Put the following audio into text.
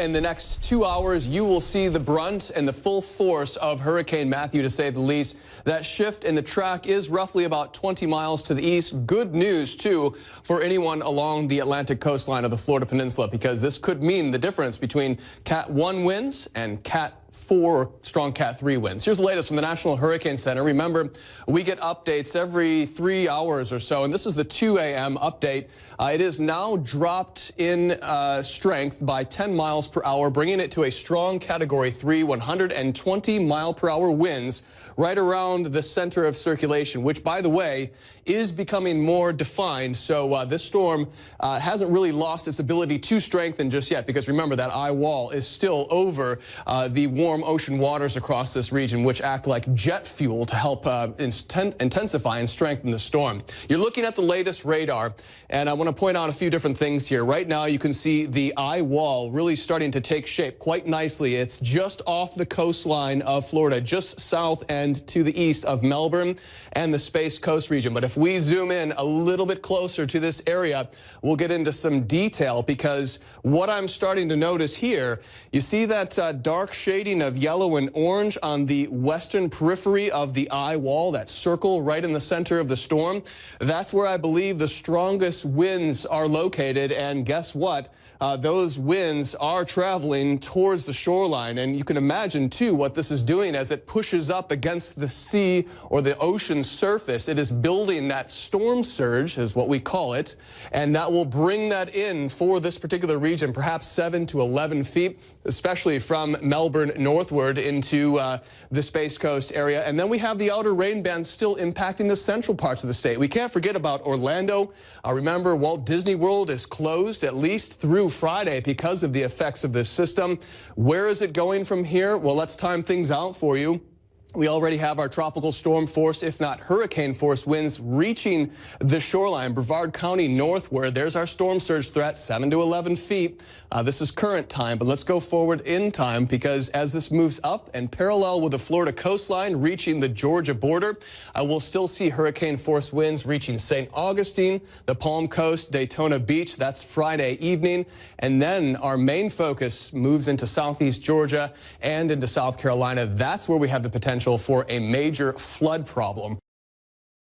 in the next 2 hours, you will see the brunt and the full force of Hurricane Matthew, to say the least. That shift in the track is roughly about 20 miles to the east. Good news, too, for anyone along the Atlantic coastline of the Florida Peninsula, because this could mean the difference between Cat 1 winds and Cat 4 strong Cat 3 winds. Here's the latest from the National Hurricane Center. Remember, we get updates every 3 hours or so, and this is the 2 a.m. update. It is now dropped in strength by 10 miles per hour, bringing it to a strong Category 3, 120 mile per hour winds right around the center of circulation, which, by the way, is becoming more defined. So this storm hasn't really lost its ability to strengthen just yet, because remember, that eye wall is still over the warm ocean waters across this region, which act like jet fuel to help intensify and strengthen the storm. You're looking at the latest radar, and I want to point out a few different things here. Right now, you can see the eye wall really starting to take shape quite nicely. It's just off the coastline of Florida, just south and to the east of Melbourne and the Space Coast region. But if we zoom in a little bit closer to this area, we'll get into some detail, because what I'm starting to notice here, you see that dark shading of yellow and orange on the western periphery of the eye wall, that circle right in the center of the storm. That's where I believe the strongest winds are located, and guess what? Those winds are traveling towards the shoreline, and you can imagine, too, what this is doing as it pushes up against the sea or the ocean surface. It is building that storm surge, is what we call it, and that will bring that in for this particular region, perhaps 7 to 11 feet, especially from Melbourne northward into the Space Coast area. And then we have the outer rain band still impacting the central parts of the state. We can't forget about Orlando. Remember, Walt Disney World is closed at least through Friday because of the effects of this system. Where is it going from here? Well, let's time things out for you. We already have our tropical storm force, if not hurricane force winds, reaching the shoreline, Brevard County northward. There's our storm surge threat, 7 to 11 feet. This is current time, but let's go forward in time, because as this moves up and parallel with the Florida coastline, reaching the Georgia border, we'll still see hurricane force winds reaching St. Augustine, the Palm Coast, Daytona Beach. That's Friday evening. And then our main focus moves into southeast Georgia and into South Carolina. That's where we have the potential for a major flood problem.